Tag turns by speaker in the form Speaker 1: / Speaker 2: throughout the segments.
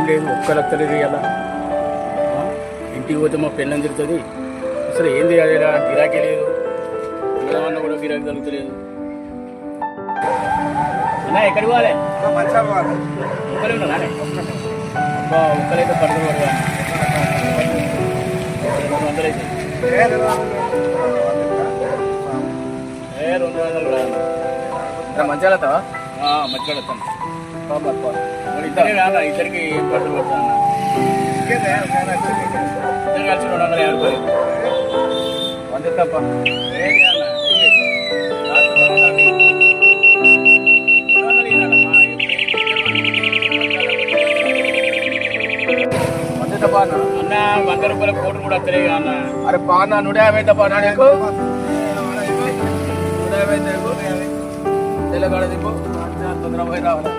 Speaker 1: లేదు, ఒక్కలత్తలేదు ఇలా. ఇంటికి పోతే మా పెళ్ళని తిరుగుతుంది. అసలు ఏంది అదేలా గిరాకీ లేదు, పిల్లమన్నా కూడా గిరాకీ కలుగుతలేదు. అన్నా ఎక్కడికి పోవాలి? ఒక్కలే ఉన్నా అబ్బా, ఒక్కలైతే పడుతుంది పడగా 200 అయితే 200 కూడా మంచిగా వెళ్తావా? మంచిగా వెళ్తాను. ఇద్దరే కాదా, ఇద్దరికి ఏం పట్టు పడతాను. ఇద్దరు కలిసి 250 రూపాయలు వంద తప్ప అన్న 100 రూపాయల కోట్లు కూడా వస్తలే అన్న. అరే బాగా 150 తప్ప నీకు 150 తెల్లగాడ దిప్పు తొందర పోయి రావాలి.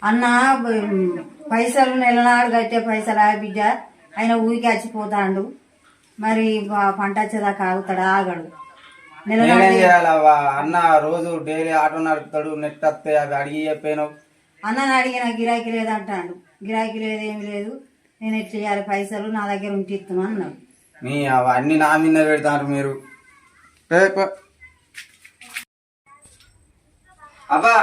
Speaker 2: అన్న పైసలు నెలనాడు కట్టే పైసలు బిడ్డ, ఆయన ఊరికి వచ్చిపోతాడు. మరి పంట వచ్చేదాకా ఆగుతాడా? ఆగడు.
Speaker 3: అన్న రోజు డైలీ ఆటో నడుపుతాడు, నెట్ వస్తాయి అవి అడిగి చెప్పాను.
Speaker 2: అన్నని అడిగిన గిరాకీ లేదంటాడు. గిరాకీ లేదు, ఏమి లేదు, నేను ఎట్లా చేయాలి, పైసలు నా దగ్గర ఉంటే ఇస్తున్నాను అన్నాడు.
Speaker 3: అన్ని నా మీద పెడతారు మీరు. అబ్బా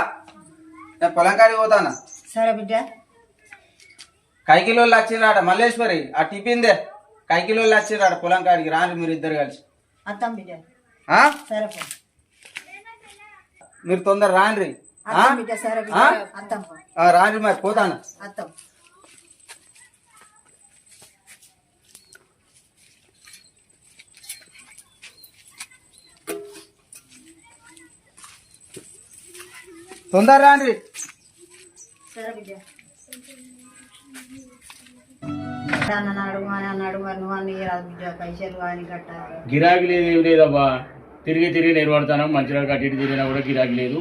Speaker 3: నేను పొలం కాడికి పోతానా?
Speaker 2: సరే బిడ్డ.
Speaker 3: కైకిలోళ్ళు వచ్చిరాట మల్లేశ్వరి, ఆ టిఫిన్దే కైకిలోళ్ళు వచ్చిరాట పొలం కాడికి. రాండి మీరు ఇద్దరు కలిసి.
Speaker 2: అత్తం బిడ్డ. సరే
Speaker 3: మీరు తొందర రాండ్రి. రాండ్రి మరి పోతాను.
Speaker 2: అత్తం
Speaker 3: తొందర రాండ్రి.
Speaker 2: సరే బిడ్డ. అన్న అడుగు అని అన్నాడు, మరి నువ్వు అన్ని రాదు బిడ్డ, పైసలు అని కట్టాలి.
Speaker 1: గిరాకీ లేదు, ఏం లేదబ్బా. తిరిగి నిలబడతాను, మంచిగా కట్టి తిరిగినా కూడా గిరాకీ లేదు.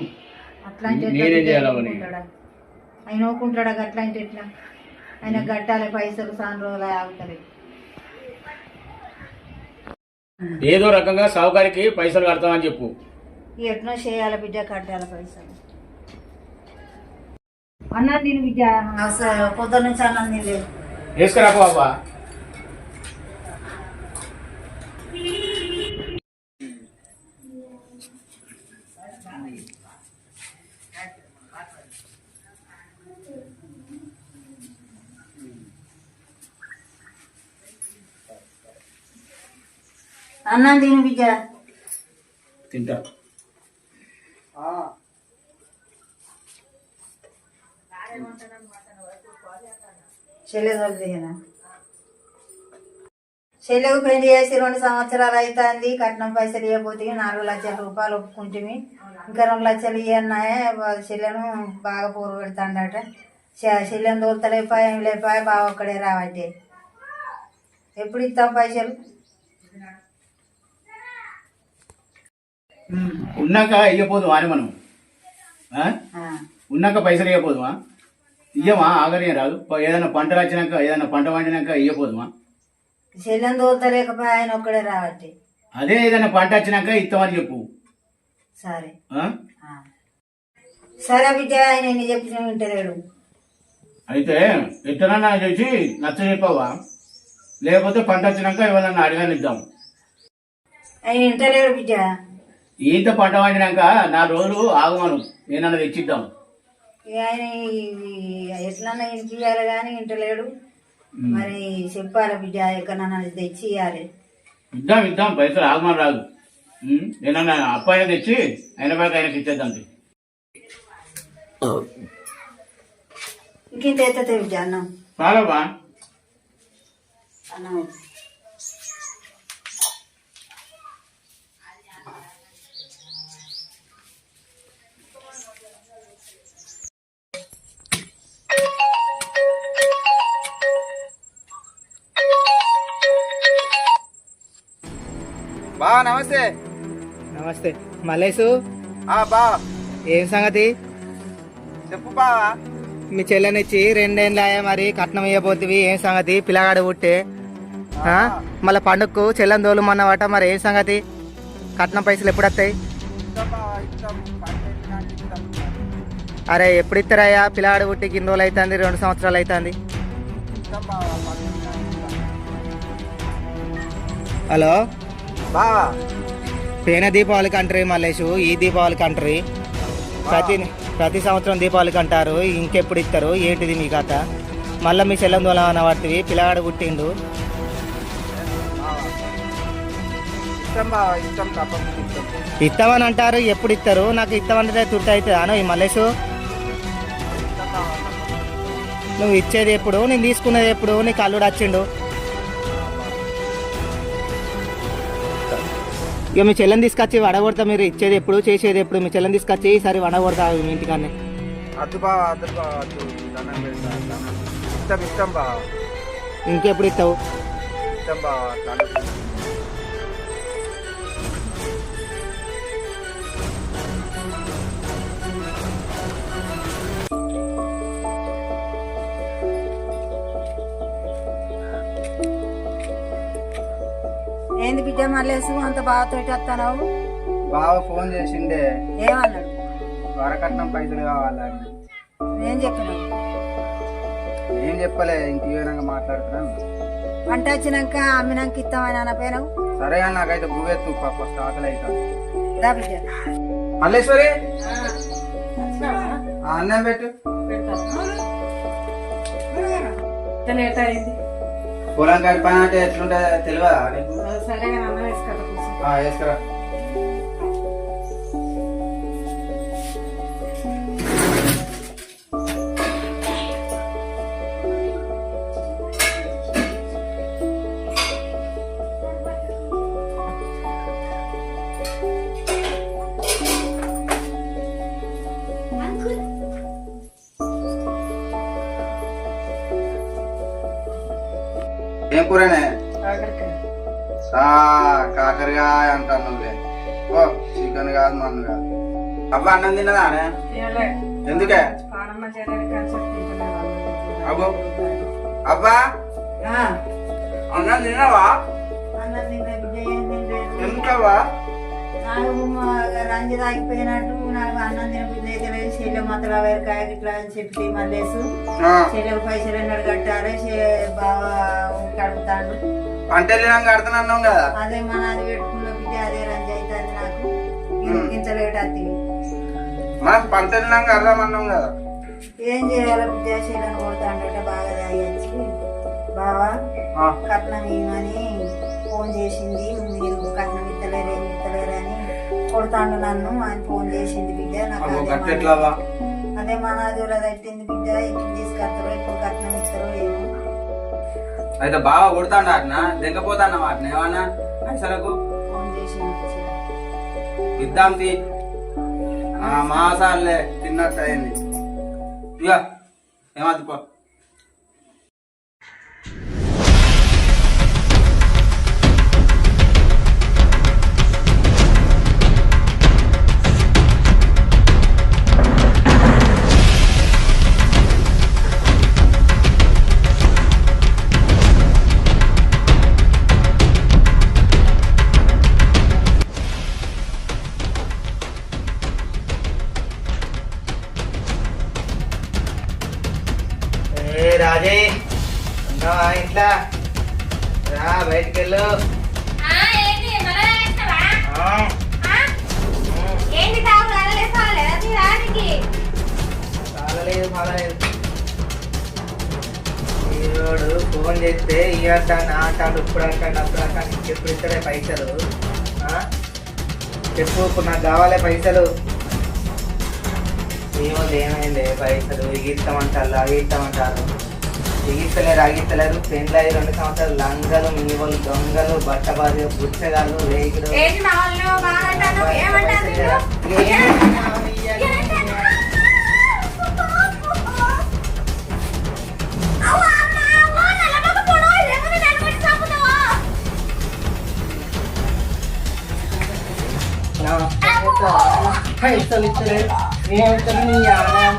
Speaker 2: అట్లా
Speaker 1: నేనేం చేయాలని
Speaker 2: ఆయన నోకుంటాడా? అట్లా అంటే ఎట్లా? ఆయన కట్టాలి పైసలు, సాన్ రోజులు ఆగుతాయి.
Speaker 1: ఏదో రకంగా సావుకారికి పైసలు కడతామని చెప్పు.
Speaker 2: ఎట్లా చేయాలి బిడ్డ, కట్టాలి పైసలు. అన్నం తిని బిడ్డ, పొద్దున్న నుంచి అన్నం తినలేదు.
Speaker 1: వేసుకురా బాబా.
Speaker 2: అన్నం తిని బిడ్డ.
Speaker 1: తింటా.
Speaker 2: చెల్లెకు పెళ్లి చేసి 2 సంవత్సరాలు అవుతుంది. కట్నం పైసలు ఇవ్వకపోతే 4 లక్షల రూపాయలు ఒప్పుకుంటుంది. ఇంకా 2 లక్షలు ఇవ్వన్నాయే. చెల్లెను బాగా పూరు పెడతాడట. చెల్లెను తోలుతలేపాయ, ఏం లేపాయ, బాగా ఒక్కడే రావట్టే. ఎప్పుడు ఇస్తాం పైసలు?
Speaker 1: ఉన్నాక ఇయ్యపోదు అని మనం ఉన్నాక పైసలు ఇవ్వపోదుమా? ఇయ్యమా? ఆగనే రాదు. ఏదైనా పంటలు వచ్చినాక, ఏదైనా పంట పండినాక ఇయ్యపోదుమా?
Speaker 2: చెల్లెని తోలుతలేకపోయి ఆయన ఒక్కడే రావట్టే.
Speaker 1: అదే ఏదైనా పంట వచ్చినాక ఇస్తామని చెప్పు.
Speaker 2: సరే సరే బిడ్డ, ఆయన ఎన్ని చెప్పిన వింటలేడు.
Speaker 1: అయితే ఎట్టనన్నా చేసి నచ్చ చెప్పవా? లేకపోతే పంట వచ్చినాక ఎవరన్నా అడిగాని ఇద్దాం.
Speaker 2: ఆయన వింటలేడు బిడ్డ.
Speaker 1: ఈత పంట పండినాక 4 రోజులు ఆగమను, నేనన్నా తెచ్చిద్దాం.
Speaker 2: ఆయన ఎట్లన్నా ఇంటియాలి కానీ ఇంటలేడు. మరి చెప్పాలి బిడ్డ, ఎక్కడన్నా తెచ్చి ఇవ్వాలి.
Speaker 1: ఇద్దాం పైసలు ఆగమని రాదు. నేనన్నా అప్పాయిన తెచ్చి ఆయన బాగా ఆయనకి ఇచ్చేద్దాం.
Speaker 2: ఇంకింత ఎత్తే బిడ్డ అన్నం
Speaker 1: బాగా
Speaker 2: అన్నం ఎత్తు.
Speaker 3: బావా నమస్తే.
Speaker 4: నమస్తే మల్లేసు.
Speaker 3: బావా
Speaker 4: ఏం సంగతి?
Speaker 3: చెప్పు బావా.
Speaker 4: మీ చెల్లెనిచ్చి 2 ఏళ్ళు ఆయా, మరి కట్నం ఇవ్వబోతువి. ఏం సంగతి? పిల్లగాడు పుట్టే మళ్ళీ పండుగకు చెల్లెని దోలుమన్నవాట, మరి ఏం సంగతి? కట్నం పైసలు ఎప్పుడు వస్తాయి? అరే ఎప్పుడు ఇస్తారయ్యా? పిల్లగాడు పుట్టికి ఇన్ని రోజులు అవుతుంది, 2 సంవత్సరాలు అవుతుంది. హలో
Speaker 3: బావా
Speaker 4: పోయిన దీపావళికి అంటారు మల్లేషు, ఈ దీపావళికి అంటారు. ప్రతి సంవత్సరం దీపావళికి అంటారు. ఇంకెప్పుడు ఇస్తారు? ఏంటిది మీ కథ? మళ్ళీ మీ చెల్లెం దూలమన్న వాటివి, పిల్లగాడు పుట్టిండు.
Speaker 3: ఇష్టం బావా, ఇష్టం తప్పకుండా ఇష్టం.
Speaker 4: ఇస్తామని అంటారు, ఎప్పుడు ఇస్తారు? నాకు ఇస్తామంటే తుర్తి అవుతుంది అను ఈ మల్లేషు. నువ్వు ఇచ్చేది ఎప్పుడు, నేను తీసుకునేది ఎప్పుడు? నీకు అల్లుడు వచ్చిండు. ఇక మీ చెల్లెని తీసుకొచ్చి వడగొడతా. మీరు ఇచ్చేది ఎప్పుడు, చేసేది ఎప్పుడు? మీ చెల్లెని తీసుకొచ్చి ఈసారి వడగొడతా మీ ఇంటికాన్నే.
Speaker 3: అద్దు బావా, అద్దు బావా, అద్దు. దండం పెడతా, దండం. ఇష్టం ఇష్టం బావా,
Speaker 4: ఇంకెప్పుడు ఇస్తావు?
Speaker 3: ఇష్టం బావా. దండం.
Speaker 2: ఏంది బిడ్డ మల్లేసు అంత బావతోటి వస్తావు?
Speaker 3: బావ ఫోన్ చేసిండే,
Speaker 2: ఏమన్నాడు?
Speaker 3: వరకట్నం పైసలు కావాలని.
Speaker 2: ఏం చెప్పినావు?
Speaker 3: ఏం చెప్పలే, ఇంక వివరంగా మాట్లాడుతున్నాను.
Speaker 2: పంట వచ్చినాక అమ్మినాక ఇస్తామని అనపోయినావు.
Speaker 3: సరే అని నాకైతే భూవెత్తు ఫస్ట్ ఆకలి అవుతాను.
Speaker 2: దా బిడ్డ.
Speaker 3: మల్లేశ్వరి అన్నం పెట్టు.
Speaker 2: లేట్ అయింది.
Speaker 3: పొలం కాడి పని అంటే ఎట్లుంటుందో తెలియదా నీకు?
Speaker 2: సరే అన్నం వేసుకుంటా.
Speaker 3: వేసుకురా. ఏం కూరనే? కాకరకాయ అంటాను నువ్వే. ఓ చికెన్ కాదు, మన్ను కాదు. అబ్బా అన్నం తిన్నదానే? ఎందుకే? అబ్బో అబ్బా అన్నం తిన్నావా?
Speaker 2: అన్నం తిన్నా బిడ్డ. ఏం తినలేదు.
Speaker 3: ఎందుకవా?
Speaker 2: నాకు రంజి తాగిపోయినట్టు నాకు అన్నం తినబుద్ధి అయితే లేదు. చెల్లె మాత్రం వేరకాయ ఇట్లా అని చెప్పి మల్లేసు చెల్లెలు పైసలు ఎన్నడు కట్టాలి, బాగా కడుపుతాడు.
Speaker 3: పంట వెళ్ళినాక కడుతున్నాం కదా.
Speaker 2: అదే మన అది పెట్టుకున్న బిడ్డ, అదే రంజి అవుతుంది నాకు. ఇంత లేట్ అవుతుంది.
Speaker 3: మనం పంట వెళ్ళినాక కడదామన్నాం కదా.
Speaker 2: ఏం చేయాలి బిడ్డ? చెల్లెను కొడతాంటే బాగా తాగొచ్చి బావా కట్నం ఇవ్వమని ఫోన్ చేసింది. మీరు కట్నం ఇస్తలేరు, ఏం ఇస్తలేరు అని కొడతాండు నన్ను అని ఫోన్ చేసింది బిడ్డ. నాకు అదే మన దూర తట్టింది బిడ్డ. ఇప్పుడు తీసుకొస్తారో ఇప్పుడు కట్నం ఇస్తారో ఏమో.
Speaker 3: అయితే బాగా కొడతాడు అట్నా, దింకపోతాను వాటిని ఏమన్నా పైసలకు
Speaker 2: ఫోన్ చేసింది.
Speaker 3: ఇద్దాం తీ. మాసాలే తిన్నట్టు అయింది. ఇక ఏమద్దు పో.
Speaker 4: రాజే ఉన్నావా ఇంట్లో? రా బయటికి వెళ్ళు. చాలలేదు పర్వాలేదు. ఈరోడు ఫోన్ చేస్తే ఈ అంటాను అంటాడు, ఇప్పుడు అంటాడు, అప్పుడు అంటాడు. ఇంకెప్పుడు ఇస్తాడే పైసలు? చెప్పు, ఇప్పుడు నాకు కావాలి పైసలు. ఏమో ఏమైంది పైసలు ఎగిస్తామంటారు అగిస్తామంటారు ఎగిస్తలేరు అగిస్తలేరు పెండ్లు 2 సంవత్సరాలు లంగలు మీవలు దొంగలు బట్టబాజు బుచ్చగాళ్ళు రేగులు పైసలు ఇస్తలేరు ఏమిస్తారు నీ ఆలయం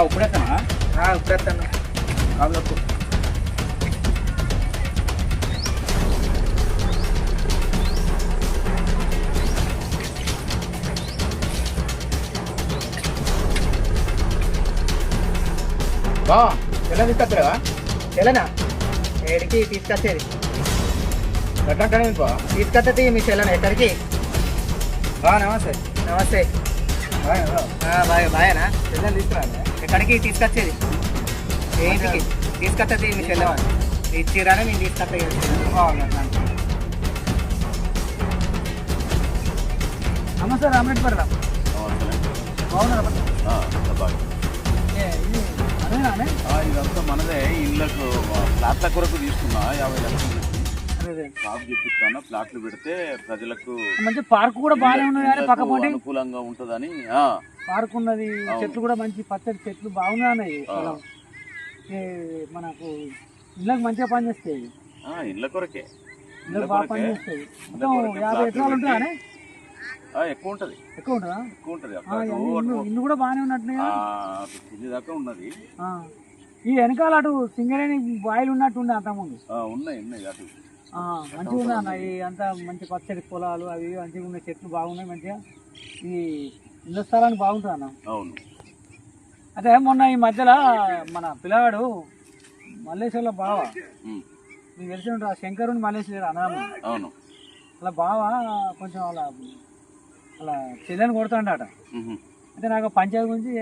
Speaker 1: ఇప్పుడెత్తనా
Speaker 4: ఇప్పుడెత్తాను
Speaker 1: కాబట్టి ఎలా తీసుకొస్తారా
Speaker 4: చెల్లనా ఏడికి తీసుకొచ్చేది
Speaker 1: ఎట్లా
Speaker 4: తీసుకొచ్చేది మీ చెల్లన ఎక్కడికి
Speaker 1: నమస్తే
Speaker 4: నమస్తే బాయనా
Speaker 1: పిల్లలు తీసుకురా
Speaker 4: ఎక్కడికి తీసుకొచ్చేది ఏంటికి తీసుకొచ్చేది మీ చెల్లె ఇచ్చిరానే నేను తీసుకొస్తా
Speaker 1: నమస్తే రామరెడ్డి
Speaker 5: ఇదంతా మనదే ఇళ్ళకు ఫ్లాట్ల కొరకు తీసుకున్నా 50 లక్షలు షాప్ చెప్పిస్తాను ఫ్లాట్లు పెడితే ప్రజలకు
Speaker 1: మంచి పార్క్ కూడా బాగానే ఉన్నది కానీ పక్క పోటీ
Speaker 5: అనుకూలంగా ఉంటుందని
Speaker 1: పార్క్ ఉన్నది చెట్లు కూడా మంచి పచ్చడి చెట్లు బాగున్నాయి మనకు ఇళ్ళకి మంచిగా పనిచేస్తాయి
Speaker 5: ఇళ్ళ కొరకే
Speaker 1: ఇళ్ళకి బాగా పనిచేస్తాయి మొత్తం 50 ఎకరాలు ఉంటాయని
Speaker 5: ఎక్కువ ఉంటది
Speaker 1: ఎక్కువ ఉంటుందా
Speaker 5: ఎక్కువ ఉంటది
Speaker 1: ఇల్లు కూడా బాగానే ఉన్నట్టున్నాయి
Speaker 5: ఇది దాకా ఉన్నది
Speaker 1: ఈ వెనకాల అటు సింగరేణి బాయిలు ఉన్నట్టు ఉండే అంతకుముందు
Speaker 5: ఉన్నాయి ఉన్నాయి అటు
Speaker 1: మంచిగా ఉన్నాయి అన్న ఈ అంతా మంచి పచ్చడి పొలాలు అవి మంచిగా ఉన్నాయి చెట్లు బాగున్నాయి మంచిగా ఈ ఇళ్ళ స్థలానికి బాగుంటుంది అన్న
Speaker 5: అవును
Speaker 1: అదే మొన్న ఈ మధ్యలో మన పిల్లవాడు మల్లేశ్వర్లో బావ మీకు తెలిసి ఉంటారు శంకరుని మల్లేశ్వరు అన్నదమ్ముడు
Speaker 5: అవును
Speaker 1: అలా బావ కొంచెం అలా చెల్లెని కొడుతాడట అయితే నాకు పంచాయతీ గురించి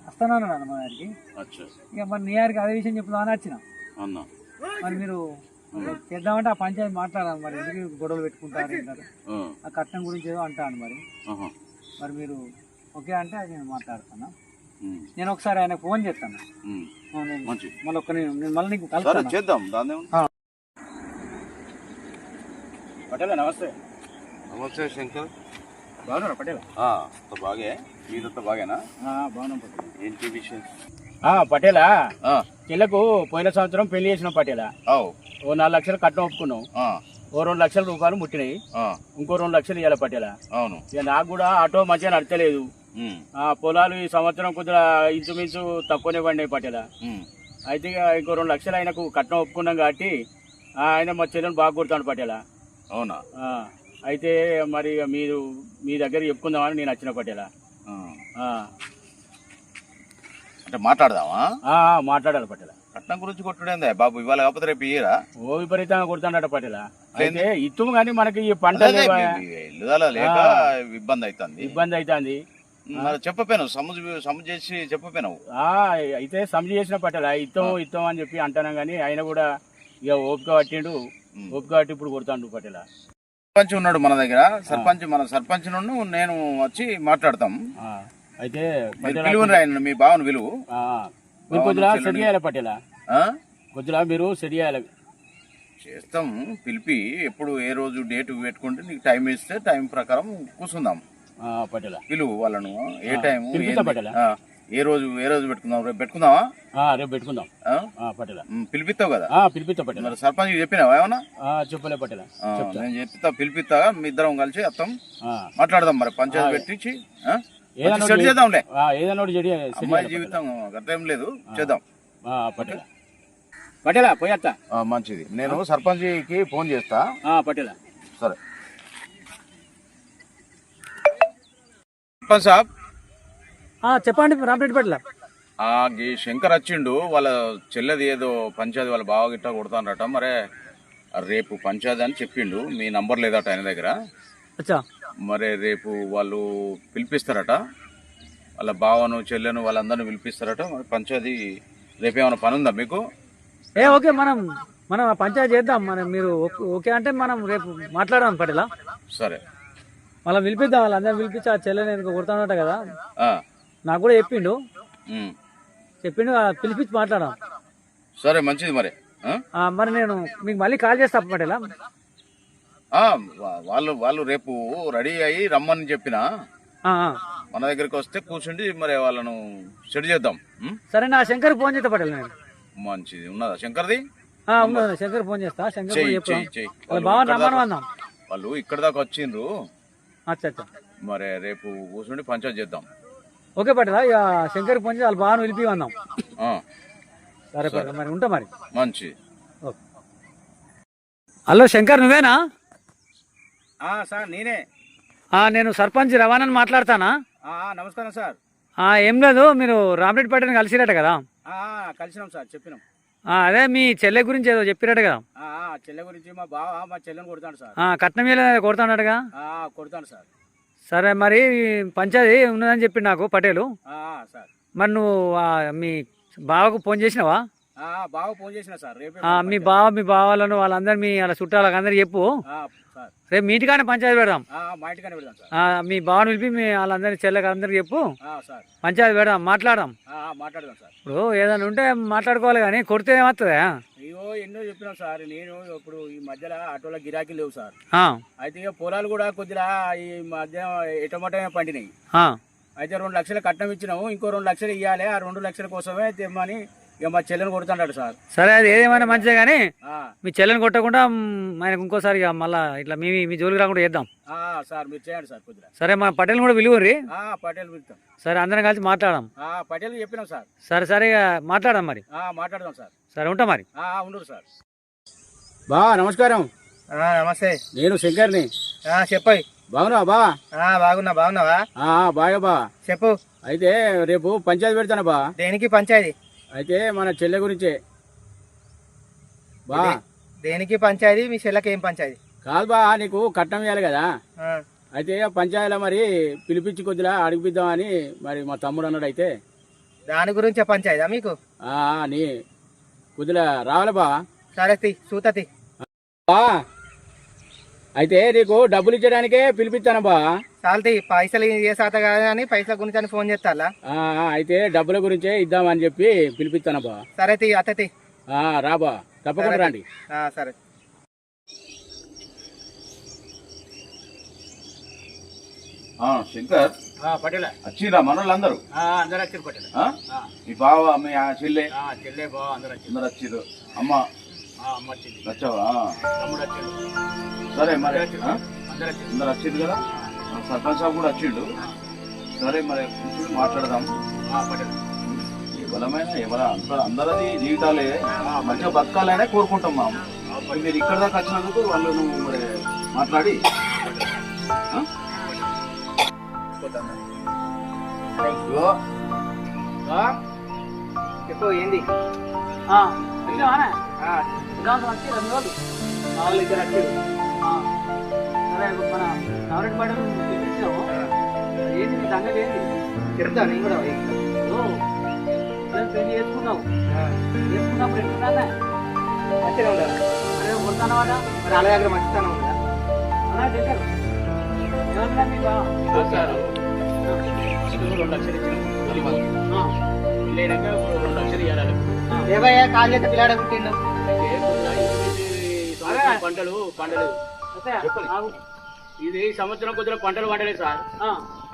Speaker 1: వస్తాను అన్న మా గారికి ఇక మరి నీ గారికి అదే విషయం చెప్తామని వచ్చిన మరి మీరు చేద్దామంటే ఆ పంచాయతీ మాట్లాడాలి మరి ఎందుకు గొడవలు పెట్టుకుంటారు అంటారు ఆ కట్నం గురించి ఏదో అంటాను మరి మీరు ఓకే అంటే అది నేను మాట్లాడుతాను నేను ఒకసారి ఆయన ఫోన్ చేస్తాను మళ్ళీ నేను మళ్ళీ నీకు కలుస్తాను
Speaker 5: చేద్దాం
Speaker 1: పటేలా నమస్తే
Speaker 5: నమస్తే శంకర్
Speaker 1: బాగున్నారా పటేలా
Speaker 5: బాగే మీదంతా బాగేనా
Speaker 1: బాగున్నాం పటేలా
Speaker 5: ఏంటి విషయం
Speaker 1: పటేలా చెల్లకు పోయిన సంవత్సరం పెళ్లి చేసినాం పటేలా
Speaker 5: ఓ
Speaker 1: 4 లక్షలు కట్నం ఒప్పుకున్నాం ఓ 2 లక్షల రూపాయలు ముట్టినాయి ఇంకో 2 లక్షలు ఇవ్వాలి పటేలా
Speaker 5: అవును
Speaker 1: ఇక నాకు కూడా ఆటో మంచిగా నడతలేదు పొలాలు ఈ సంవత్సరం కొద్దిగా ఇంచుమించు తక్కువనే పడినాయి పటేలా అయితే ఇంకో 2 లక్షలు ఆయనకు కట్నం ఒప్పుకున్నాం కాబట్టి ఆయన మా చెల్లెని బాగా కొడతాడు పటేలా
Speaker 5: అవునా
Speaker 1: అయితే మరి మీరు మీ దగ్గర చెప్పుకుందామని నేను వచ్చిన పటేలా
Speaker 5: అంటే మాట్లాడదామా
Speaker 1: మాట్లాడాలి పటేలా
Speaker 5: కట్నం గురించి కొట్టుడేందా బాబు ఇవాళ కాకపోతే రేపు ఇయ్యరా
Speaker 1: ఓ విపరీతంగా కొడుతాడట పటేలా అయితే ఇత్తుము కానీ మనకి ఈ పంట
Speaker 5: లేక ఇబ్బంది అవుతుంది చెప్పపోయినావు సము చేసి చెప్పపోయినావు
Speaker 1: అయితే సమజ చేసిన పటేలా ఇత్తం అని చెప్పి అంటాను కానీ ఆయన కూడా ఇక ఓపిక పట్టిండు ఓపిక పట్టి ఇప్పుడు కొడతాడు పటేలా
Speaker 5: సర్పంచ్ ఉన్నాడు మన దగ్గర మన సర్పంచ్ నుండి నేను వచ్చి మాట్లాడతాం
Speaker 1: అయితే
Speaker 5: మీ బావను విలువ
Speaker 1: మీరు కొద్దిగా సెట్ చేయాలి పటేలా కొద్దిగా మీరు సెట్ చేయాలి
Speaker 5: చేస్తాం పిలిపి ఎప్పుడు ఏ రోజు డేట్ పెట్టుకుంటే నీకు టైం ఇస్తే టైం ప్రకారం కూర్చుందాం
Speaker 1: పటేలా
Speaker 5: పిలువు వాళ్ళను ఏ టైం
Speaker 1: పటేలా
Speaker 5: ఏ రోజు పెట్టుకుందాం రేపు పెట్టుకుందామా
Speaker 1: రేపు పెట్టుకుందాం పటేలా
Speaker 5: పిలిపిస్తావు కదా
Speaker 1: పిలిపిస్తా పటేలా
Speaker 5: మరి సర్పంచ్ చెప్పినావా ఏమన్నా
Speaker 1: చెప్పలే పటేలా
Speaker 5: నేను చెప్తా పిలిపిస్తా మీ ఇద్దరం కలిసి వస్తాం మాట్లాడదాం మరి పంచాయతీ పెట్టించి సెట్ చేద్దాంలే అమ్మాయి జీవితం గతం లేదు చేద్దాం
Speaker 1: పటేలా పోయేస్తా
Speaker 5: మంచిది నేను సర్పంచ్కి ఫోన్ చేస్తా
Speaker 1: పటేలా
Speaker 5: సరే సాబ్
Speaker 1: చెప్పండి రామరెడ్డిపేటలో.
Speaker 5: ఈ శంకర్ వచ్చిండు, వాళ్ళ చెల్లెది ఏదో పంచాయతీ వాళ్ళ బావ గిట్ట కొడతానట. మరే రేపు పంచాయతీ అని చెప్పిండు, మీ నంబర్ లేదట ఆయన దగ్గర.
Speaker 1: అచ్చా,
Speaker 5: మరి రేపు వాళ్ళు పిలిపిస్తారట, వాళ్ళ బావను చెల్లెను వాళ్ళందరినీ పిలిపిస్తారట. మరి పంచాయతీ రేపు ఏమైనా పని ఉందా మీకు?
Speaker 1: ఓకే, మనం ఆ పంచాయతీ చేద్దాం. మీరు ఓకే అంటే మనం రేపు మాట్లాడదాం పటేలా.
Speaker 5: సరే,
Speaker 1: మళ్ళీ పిలిపిద్దాం, వాళ్ళందరూ పిలిపించి ఆ చెల్లెని ఎందుకు కొడతానట కదా, నాకు కూడా చెప్పిండు. పిలిపించి మాట్లాడదాం.
Speaker 5: సరే, మంచిది. మరి
Speaker 1: నేను మీకు మళ్ళీ కాల్ చేస్తా పటేలా.
Speaker 5: వాళ్ళు రేపు రెడీ అయ్యి రమ్మని చెప్పిన మన దగ్గరికి వస్తే కూర్చుండి మరి వాళ్ళను సెట్ చేద్దాం.
Speaker 1: సరే, నా శంకర్ ఫోన్ చేస్తా పటేల్. నేను
Speaker 5: మంచిది. ఉన్నదా శంకర్ది?
Speaker 1: ఉన్నదా, శంకర్ ఫోన్ చేస్తా. శంకర్ బాగా రమ్మని
Speaker 5: వాళ్ళు ఇక్కడ దాకా వచ్చిండ్రు.
Speaker 1: అచ్చా,
Speaker 5: మరి రేపు కూర్చుండి పంచాయతీ చేద్దాం.
Speaker 1: ఓకే పటేలా, ఇక శంకర్ ఫోన్ చేసి వాళ్ళు బాగా పిలిపి అన్నాం. సరే పటేల్, మరి ఉంటా మరి.
Speaker 5: మంచి.
Speaker 1: హలో శంకర్, నువ్వేనా?
Speaker 3: సార్ నేనే.
Speaker 1: నేను సర్పంచ్ రవాణాని మాట్లాడతానా?
Speaker 3: నమస్కారం సార్.
Speaker 1: ఏం లేదు, మీరు రామరెడ్డిపేటని కలిసిరట కదా?
Speaker 3: కలిసినాం సార్, చెప్పినాం.
Speaker 1: అదే మీ చెల్లె గురించి ఏదో చెప్పిరట కదా?
Speaker 3: చెల్లె గురించి మా బావ మా చెల్లెని కొడతాడు సార్.
Speaker 1: కట్నం కొడతాడటగా?
Speaker 3: కొడతాడు సార్.
Speaker 1: సరే, మరి పంచాయతీ ఉన్నదని చెప్పి నాకు పటేలు.
Speaker 3: సార్,
Speaker 1: మరి నువ్వు మీ బావకు ఫోన్ చేసినావా?
Speaker 3: బావ ఫోన్ చేసిన సార్. రేపు
Speaker 1: మీ బావాలను వాళ్ళందరూ మీ వాళ్ళ చుట్టాలకు అందరు చెప్పు. రేపు మీ ఇంటికానే పంచాయతీ పెడదాం.
Speaker 3: మా ఇంటికానే పెడదాం సార్.
Speaker 1: మీ బావను పిలిపి మీ వాళ్ళందరి చెల్లెకి అందరికి చెప్పు. పంచాయతీ పెడదాం, మాట్లాడదాం
Speaker 3: సార్.
Speaker 1: ఇప్పుడు ఏదైనా ఉంటే మాట్లాడుకోవాలి, కానీ కొడితే ఏమవుతుందా?
Speaker 3: అయ్యో, ఎన్నో చెప్పినాం సార్. నేను ఇప్పుడు ఈ మధ్యలో ఆటోలో గిరాకీ లేవు సార్. అయితే ఇక పొలాలు కూడా కొద్దిగా ఈ మధ్య ఎటమట పండినాయి. అయితే 2 లక్షలు కట్నం ఇచ్చినాము, ఇంకో 2 లక్షలు ఇవ్వాలి. ఆ 2 లక్షల కోసమే తెమ్మని ఇక మా చెల్లెని కొడుతున్నాడు సార్.
Speaker 1: సరే, అది ఏదేమైనా మంచిదే, కానీ మీ చెల్లెని కొట్టకుండా ఆయనకు ఇంకోసారి మళ్ళా ఇట్లా మీ జోలికి రాకుండా చేద్దాం
Speaker 3: సార్. మీరు చేయండి సార్ కొద్దిగా.
Speaker 1: సరే, మా పటేల్ కూడా పిలువురి.
Speaker 3: పటేల్ పిలుస్తాం.
Speaker 1: సరే, అందరం కలిసి మాట్లాడదాం.
Speaker 3: పటేల్ చెప్పినాం సార్.
Speaker 1: సరే ఇక మాట్లాడదాం మరి.
Speaker 3: మాట్లాడదాం సార్.
Speaker 1: సరే, ఉంటా మరి.
Speaker 3: ఉండరు సార్.
Speaker 6: నమస్కారం.
Speaker 3: నమస్తే,
Speaker 6: నేను శంకర్ని.
Speaker 3: చెప్పాయి.
Speaker 6: బాగున్నావా బావా?
Speaker 3: బాగున్నావా?
Speaker 6: బాగా బా.
Speaker 3: చెప్పు.
Speaker 6: అయితే రేపు పంచాయతీ పెడతాను బా.
Speaker 3: దేనికి పంచాయతీ?
Speaker 6: అయితే మన చెల్లె గురించే బా.
Speaker 3: దేనికి పంచాయతీ? మీ చెల్లెకి ఏం పంచాయతీ?
Speaker 6: కాదు బా, నీకు కట్నం ఇవ్వాలి కదా. అయితే పంచాయతీలో మరి పిలిపించి కొద్దిగా అడిగిపిద్దామని మరి మా తమ్ముడు అన్నాడు. అయితే
Speaker 3: దాని గురించే పంచాయతీ మీకు?
Speaker 6: నీ కొద్దిగా రావాలి బా.
Speaker 3: సరే, చూతతి
Speaker 6: బా. అయితే నీకు డబ్బులు ఇచ్చడానికే పిలిపిస్తాను బా.
Speaker 3: చాలతి, పైసలు ఏ శాత కాదని పైసల గురించి అని ఫోన్ చేస్తా.
Speaker 6: అయితే డబ్బుల గురించే ఇద్దామని చెప్పి పిలిపిస్తాను బా.
Speaker 3: సరే, అత్తతి
Speaker 6: రాబా, తప్పకుండా రండి.
Speaker 3: సరే.
Speaker 5: శంకర్,
Speaker 6: పటేలా
Speaker 5: వచ్చిరా మనోళ్ళు అందరూ?
Speaker 6: అందరు వచ్చారు పటేలా.
Speaker 5: మీ బావ, మీ చెల్లె
Speaker 6: చెల్లె బా అందరు
Speaker 5: వచ్చిర్రు. అమ్మ
Speaker 6: వచ్చింది,
Speaker 5: వచ్చావా?
Speaker 6: తమ్ముడు వచ్చాడు.
Speaker 5: సరే, మరి
Speaker 6: అందరు
Speaker 5: వచ్చింది కదా. సర్పంచ్ సాబ్ కూడా వచ్చిండు. సరే, మరి కూర్చొని మాట్లాడదాం. బలమైన అందరిది జీవితాలే మంచిగా బతకాలనే కోరుకుంటాం. మరి మీరు ఇక్కడ దాకా వచ్చినందుకు వాళ్ళు మరి మాట్లాడి
Speaker 3: చెప్పు. ఏంది? చెప్తా నేను కూడా.
Speaker 1: పెళ్లి చేసుకున్నప్పుడు ఎట్లుందా?
Speaker 3: మంచిగా ఉండాలి.
Speaker 1: కొడతానమాట.
Speaker 3: మరి అలా దగ్గర మంచితనం ఉందా?
Speaker 1: ఏమన్నా మీ బావ
Speaker 6: 2 లక్షలు ఇచ్చిన వెళ్ళాక 2 లక్షలు ఇవ్వాలి.
Speaker 3: ఏవయ్యా కాలు చేత పిల్లాడ పుట్టిండు.
Speaker 6: పంటలు ఇది సంవత్సరం కొద్దిగా పంటలు పండలేదు సార్.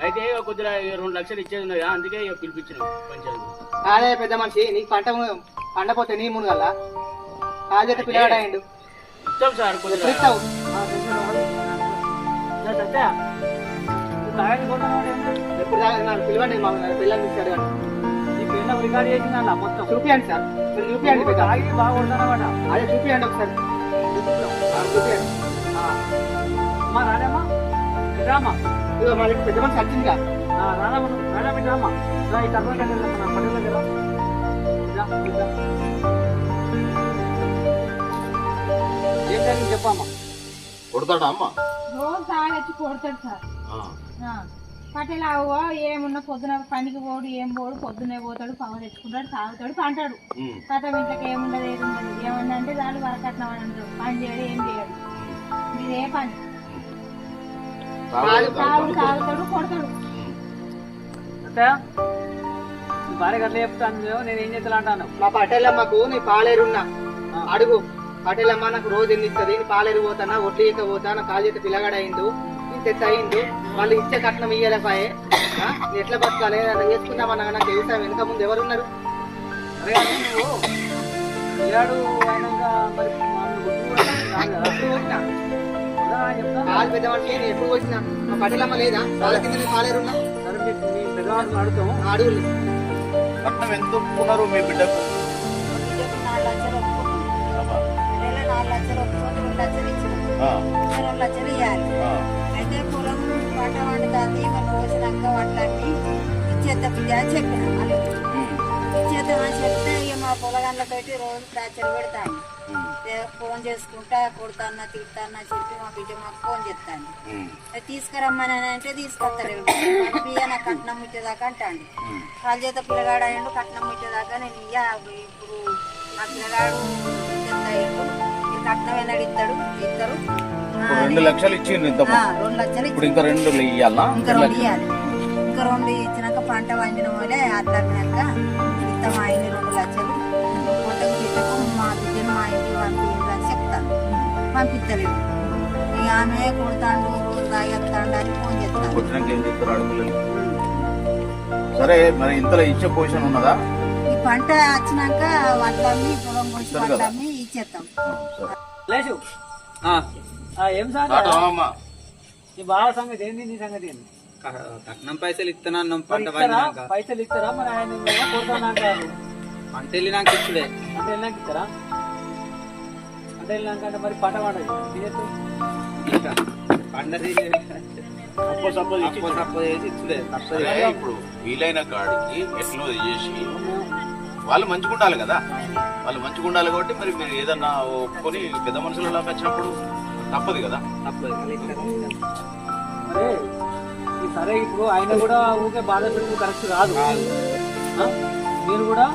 Speaker 6: అయితే కొద్దిగా 2 లక్షలు ఇచ్చేది ఉన్నది, అందుకే పిలిపించినాం పంచాయతీ.
Speaker 3: అదే పెద్ద మనిషి, నీకు పండపోతే నీ మునుగల్లా కాలు చేత పిల్లాడ అయిండు.
Speaker 6: ఇస్తాం సార్. కొద్దిగా
Speaker 3: ఇస్తావు. ఎప్పుడు పిలవండి, మా పిల్లల్ని ఇచ్చాడు కానీ
Speaker 1: రికార్డ్ చేసిందన్న మొత్తం
Speaker 3: చూపియండి సార్. మీరు చూపియండి,
Speaker 1: బాగా కొడతానమాట.
Speaker 3: అదే చూపియండి ఒకసారి. చూపియండి.
Speaker 1: అమ్మా రాడమ్మా రామా
Speaker 4: పెద్ద మనిషి వచ్చిందిగా
Speaker 1: రాడమ్మా రాడమ్మ రామా ఈ తర్వాత మన పల్లెల్లో కదా ఏం జరిగింది చెప్పమ్మా.
Speaker 5: కొడతాడా అమ్మ?
Speaker 7: రోజు తాగొచ్చి కొడతాడు సార్. పట్టేలా ఏమున్నా పొద్దున పనికి పోడు ఏం పోడు పొద్దునే పోతాడు పవన్ తెచ్చుకుంటాడు తాగుతాడు పంటాడు కథ ఇంట్లోకి ఏముండదు ఏది ఉండదు ఏమన్నా అంటే దాని వరకట్నం అని అంటాడు పని చేయడు ఏం చేయడు ఇదే పని తాగుతాడు కొడతాడు.
Speaker 1: అంటే భార్య గట్ల చెప్తాను నేను ఏం చేస్తా అంటాను.
Speaker 4: మా పటేలమ్మకు నీ పాలేరున్నా అడుగు. పటేలమ్మ నాకు రోజు ఎన్ని ఇస్తుంది, నీ పాలేరు పోతానా ఒడ్లు ఇక పోతా నా కాలు చేత పిల్లగాడు అయిండు ఇంత అయిండు వాళ్ళు ఇచ్చే కట్నం ఇయ్యలేపాయే ఎట్లా బతకాలి అలా చేసుకున్నామన్నా నాకు వ్యవసాయం వెనుక ముందు ఎవరున్నారు? కాలు పెద్ద మనిషి నేను ఎప్పుడు వచ్చినా మా పటేలమ్మ లేదా వాళ్ళ కింద నీ పాలేరున్నా అడుగు.
Speaker 5: కట్నం ఎంత ఒప్పుకున్నారు మీ బిడ్డకు?
Speaker 2: 4 లక్షలు ఒప్పుకున్నాం. 4 లక్షలు ఒప్పుకొని 2 లక్షలు ఇచ్చినాం. 2 లక్షలు ఇవ్వాలి. అయితే పొలం పంట వండుతుంది మనం పోసినాక వాటిలన్నీ ఇచ్చేద్దాం బిడ్డ అని చెప్పిన వాళ్ళు ఇచ్చేద్దామని చెప్తే ఇక మా పొలగాళ్ళతోటి రోజు టార్చర్ పెడతాను. ఫోన్ చేసుకుంటా కొడతాన్నా తిడతాన్నా చెప్పి మా బిడ్డ మాకు ఫోన్ చేస్తాను. తీసుకురమ్మని అంటే తీసుకొస్తాడు నా కట్నం ముట్టేదాకా అంటాడు. వాళ్ళ చేత పిల్లగాడు అయ్యిండు కట్నం ముట్టేదాకా నేను ఇప్పుడు ఆ పిల్లగాడు కట్నం ఎన్నడు ఇస్తాడు ఇద్దరు
Speaker 5: 2 లక్షలు ఇచ్చిండు.
Speaker 2: 2 లక్షలు
Speaker 5: ఇప్పుడు ఇంకా 2 ఇయ్యాలా?
Speaker 2: ఇంకా 2 ఇవ్వాలి. ఇంకా 2 ఇచ్చినాక పంట వండిన వాళ్ళే అట్లాక ఇస్తాం అయింది 2 లక్షలు కొత్తకు బిడ్డకు మా బిడ్డను మా ఇంటికి పంపించాలని చెప్తాను. పంపిస్తలేడు ఇక ఆమె కొడతాడు రోజు తాగేస్తాడు అని ఫోన్ చేస్తాను.
Speaker 5: సరే మరి ఇంతలో ఇచ్చే పొజిషన్ ఉన్నదా?
Speaker 2: ఈ పంట వచ్చినాక వడ్లమ్మి పొలం పోసి వడ్లమ్మి ఇచ్చేస్తాం.
Speaker 1: లేచు ఏం సార్ నీ బావ సంగతి ఏంది నీ సంగతి ఏంది?
Speaker 4: కట్నం పైసలు ఇస్తున్నాను
Speaker 1: పైసలు ఇస్తారా మరి ఆయన కొడతాను అంటారు.
Speaker 4: పంట వెళ్ళినాక ఇచ్చుడే
Speaker 1: అంటే వెళ్ళినాక ఇస్తారా? అంటే వెళ్ళినాక అంటే మరి పంట పండదు
Speaker 4: పండది
Speaker 5: ఇప్పుడు వీలైన కాడికి ఎట్లో చేసి వాళ్ళు మంచిగా ఉండాలి కదా. వాళ్ళు మంచిగా ఉండాలి కాబట్టి మరి మీరు ఏదన్నా ఒప్పుకొని పెద్ద మనుషులలోకి వచ్చినప్పుడు తప్పదు కదా.
Speaker 1: మరి సరే ఇప్పుడు ఆయన కూడా ఊకే బాధ పెట్టుకు కరెక్ట్ కాదు. మీరు కూడా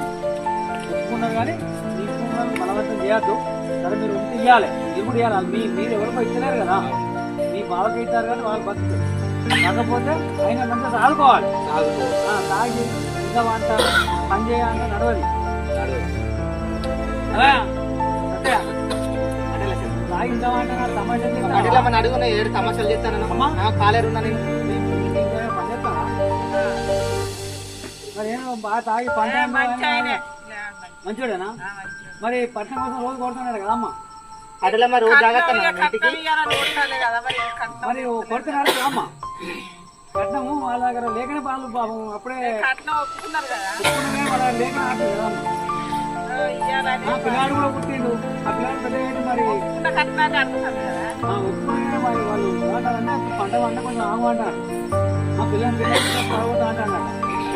Speaker 1: ఒప్పుకున్నారు కానీ తీసుకున్నారు బలవంతం చేయొద్దు. సరే మీరు ఉంటే ఇవ్వాలి మీరు కూడా ఇవ్వాలి. మీరు ఎవరికో ఇచ్చలేరు కదా. మీ బావకి ఇచ్చారు కానీ వాళ్ళు బతుకుతారు. కాకపోతే ఆయన మంచిగా సాగుకోవాలి. తాగి ఇంకా వంట పని చేయాలంటే నడవది. అలా తాగి ఇంకా వంట తమాషా
Speaker 4: అడుగున్నా 7 సమస్యలు చేస్తాను కాలేరున్నా నేను
Speaker 1: పని చేస్తానా? మరి ఏమో బాగా తాగి పంట మంచివాడేనా? మరి పట్టణం కోసం రోజు కొడుతున్నాడు కదా అమ్మ.
Speaker 4: అటలమ్మ రోజు జాగ్రత్త
Speaker 1: మరి కొడుతున్నాడు కదా అమ్మ. కట్నము వాళ్ళ దగ్గర లేకనే వాళ్ళు పాపం అప్పుడే వాళ్ళ లేక ఆడుతుంది కదా అమ్మ. పిల్లాడు కూడా పుట్టిండు. ఆ పిల్లాడు పెద్ద మరి ఒప్పుకునే మరి వాళ్ళు ఏమంటారంటే పంట పంట కొంచెం ఆగు అంటారు. మా పిల్లలు అంటారు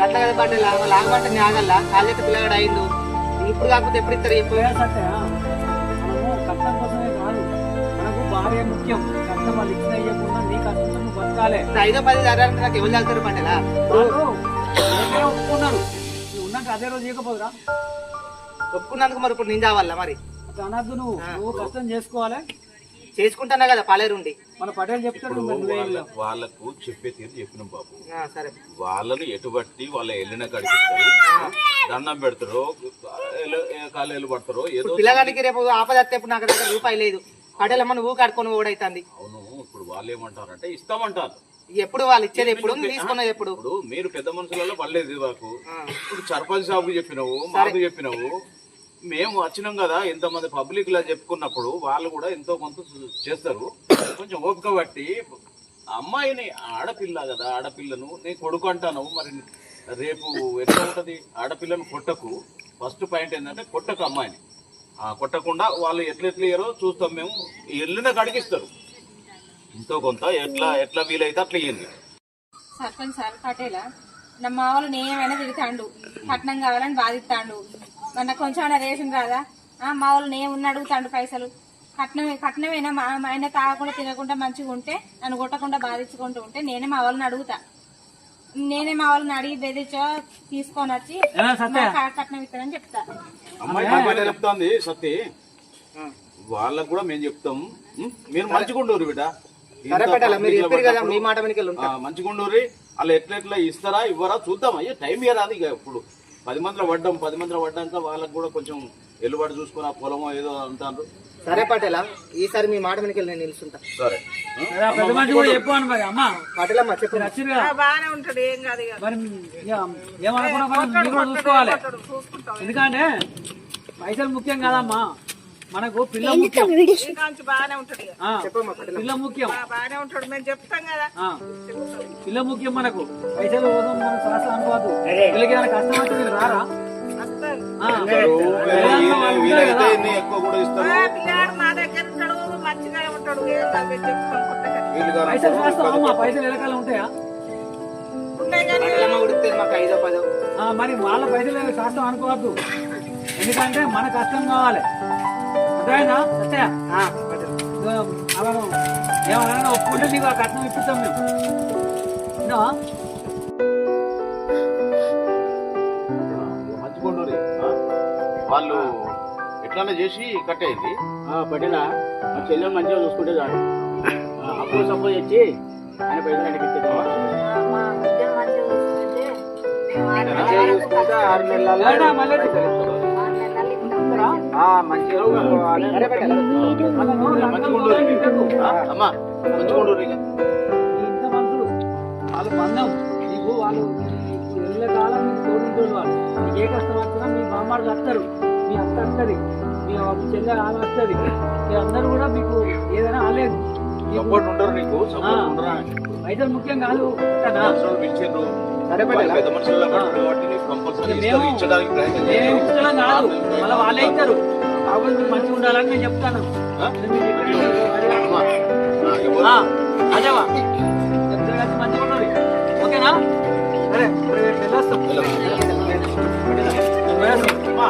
Speaker 4: అట్లా కదా పంట లాగమంటే ఆగల్లా కాళ్ళకి పిల్లగాడు అయిండు. ఇప్పుడు కాకపోతే ఎప్పుడు ఇస్తారు చెప్పు.
Speaker 1: మనము కష్టం కోసమే కాదు మనకు భార్య ముఖ్యం. కష్టం వాళ్ళు ఇచ్చిన ఇవ్వకుండా నీ కష్టంతో నువ్వు బతకాలి.
Speaker 4: 5-10 జరగాలంటే నాకు ఎవరు చదువుతారు పంటలా
Speaker 1: ఒప్పుకున్నారు. నువ్వు ఉన్నాక అదే రోజు ఇవ్వకపోదురా?
Speaker 4: ఒప్పుకున్నందుకు మరి ఇప్పుడు నేను చావాలా మరి?
Speaker 1: అనద్దు. నువ్వు కష్టం చేసుకోవాలి.
Speaker 4: చేసుకుంటానా కదా పాలేరుండి
Speaker 1: మన పటేల్ చెప్తారు.
Speaker 5: వాళ్ళకు చెప్పే తీరు చెప్పినాం బాబు.
Speaker 4: సరే
Speaker 5: వాళ్ళని ఎటుబట్టి వాళ్ళ వెళ్ళిన కడికి దండం పెడతారో కాళ్ళు పడతారో ఏదో.
Speaker 4: పిల్లగానికి రేపు ఆపద ఇప్పుడు నాకు దగ్గర రూపాయి లేదు. పటేలమ్మ నువ్వు కడుకొని ఓడైతుంది.
Speaker 5: అవును ఇప్పుడు వాళ్ళు ఏమంటారంటే ఇస్తామంటారు.
Speaker 4: ఎప్పుడు వాళ్ళు ఇచ్చేది ఎప్పుడు తీసుకున్నది ఎప్పుడు?
Speaker 5: ఇప్పుడు మీరు పెద్ద మనుషులలో పడలేదు మాకు. ఇప్పుడు సర్పంచ్ సాబుకి చెప్పినావు మాకు చెప్పినావు. మేము వచ్చినాం కదా ఎంతమంది పబ్లిక్ లా చెప్పుకున్నప్పుడు వాళ్ళు కూడా ఎంతో కొంత చేస్తారు. కొంచెం ఓపిక బట్టి అమ్మాయిని ఆడపిల్ల కదా ఆడపిల్లను నేను కొడుకు అంటాను. మరి రేపు ఎట్లా ఉంటది? ఆడపిల్లను కొట్టకు. ఫస్ట్ పాయింట్ ఏంటంటే కొట్టకు అమ్మాయిని. కొట్టకుండా వాళ్ళు ఎట్లెట్లయ్యారో చూస్తాం మేము. వెళ్ళిన కడిగిస్తారు. ఎంతో కొంత ఎట్లా ఎట్లా వీలైతే అట్లా ఇవ్వండి.
Speaker 7: సర్పంచ్ సార్ పటేలా నా మామూలు నేనేమైనా తిడతాండు, కట్నం కావాలని బాధిస్తాండు. మన కొంచెం రేషన్ రాదా, మా వాళ్ళు నేమున్న అడుగుతాండు పైసలు. కట్నమేనా మా ఆయన తాగకుండా తినకుండా మంచిగా ఉంటే, నన్ను కొట్టకుండా బాధించుకుంటూ ఉంటే నేనే మా వాళ్ళని అడుగుతా. నేనే మా వాళ్ళని అడిగి బెదిరించో తీసుకొని వచ్చి కట్నం ఇస్తానని చెప్తా.
Speaker 5: అమ్మాయి చెప్తాంది సత్తి, వాళ్ళకు కూడా మేము చెప్తాం. మీరు మంచిగుండూరు బిడ్డ, మంచిగుండూరి. వాళ్ళు ఎట్లా ఇస్తారా ఇవ్వరా చూద్దాం. అయ్యో టైం ఇవ్వరాదు. ఇక ఇప్పుడు 10 మందిలో పడ్డాం, 10 మందిలో పడ్డాక వాళ్ళకు కూడా కొంచెం ఎల్లుబడి చూసుకుని ఆ పొలమో ఏదో అంటారు.
Speaker 4: సరే పటేలా, ఈసారి మీ మాట వెనకాల నేను నిలుస్తుంటా.
Speaker 5: సరే
Speaker 1: పెద్ద మనిషి కూడా చెప్పాను మరి. అమ్మ
Speaker 4: పటేలమ్మ చెప్పు.
Speaker 8: బాగానే ఉంటాడు, ఏం కాదు.
Speaker 1: మరి ఏమనుకున్నా మీరు కూడా చూసుకోవాలి. ఎందుకంటే పైసలు ముఖ్యం కాదమ్మా, మనకు పిల్ల ముఖ్యం.
Speaker 8: బాగానే ఉంటాడు,
Speaker 1: పిల్ల ముఖ్యం,
Speaker 8: బాగానే ఉంటాడు. మేము చెప్తాం కదా,
Speaker 1: పిల్ల ముఖ్యం మనకు. పైసల కోసం మనం శాస్త్రం అనుకోవద్దు. పిల్లకి ఏమైనా కష్టం అంటే మీరు రారా?
Speaker 5: ఎక్కువ కూడా ఇస్తారు.
Speaker 8: పిల్లాడు మా దగ్గర ఉంటాడు, మంచిగా ఉంటాడు. ఏం కాదు, మేము చెప్తాం. కొత్తగా
Speaker 1: పైసలు శాస్త్రం అమ్మా, పైసలు ఎలకాలు ఉంటాయా?
Speaker 8: ఉన్నాయి కానీ
Speaker 4: మాకు 5-10.
Speaker 1: మరి వాళ్ళ పైసలు శాస్త్రం అనుకోవద్దు. ఎందుకంటే మన కష్టం కావాలి. అర్థమైందా సత్య? అలా ఏమన్నా ఒప్పుకుంటే నీకు ఆ కట్నం ఇప్పిస్తాం మేము. విన్నావా?
Speaker 5: మంచిగుండూరి వాళ్ళు ఎట్లన్నా చేసి కట్టేది.
Speaker 6: పట్టినా మా చెల్లెలు మంచిగా చూసుకుంటే చాలు. అప్పుడు సపోజ్ వచ్చి ఆయన పైసలు ఆయనకి ఇచ్చేద్దామా?
Speaker 2: మా బిడ్డ మంచిగా చూసుకుంటే
Speaker 4: 6 నెలల్లో
Speaker 1: ఏడా మళ్ళీ
Speaker 4: మంచిగా
Speaker 5: అమ్మా మంచిగుండూరి.
Speaker 1: ఇంత మనుషులు వాళ్ళు బంధం నీకు, వాళ్ళు ఎల్లకాలం నీకు తోడుంటుంది. వాళ్ళు నీకు ఏ కష్టం వచ్చినా మీ మామాడు వస్తారు, మీ అత్త వస్తుంది, మీ చెల్లె ఆమె వస్తుంది. మీ అందరూ కూడా మీకు ఏదైనా ఆలేదు.
Speaker 5: సపోర్ట్ ఉండరు, నీకు సపోర్ట్ ఉండరా?
Speaker 1: పైసలు ముఖ్యం కాదు.
Speaker 5: ఇచ్చిండ్రు పెద్ద మనుషుల్లో కాబట్టి నీకు కంపల్సరీ ఇచ్చడానికి ప్రయత్నం
Speaker 1: నేను
Speaker 5: చేస్తాం.
Speaker 1: ఇష్టం కాదు, మళ్ళీ వాళ్ళే ఇస్తారు. కాబట్టి మీరు మంచిగా ఉండాలని నేను చెప్తాను. అదేవా మంచిగా ఉండాలి. ఓకేనా? సరే వెళ్ళొస్తాం.
Speaker 5: అమ్మా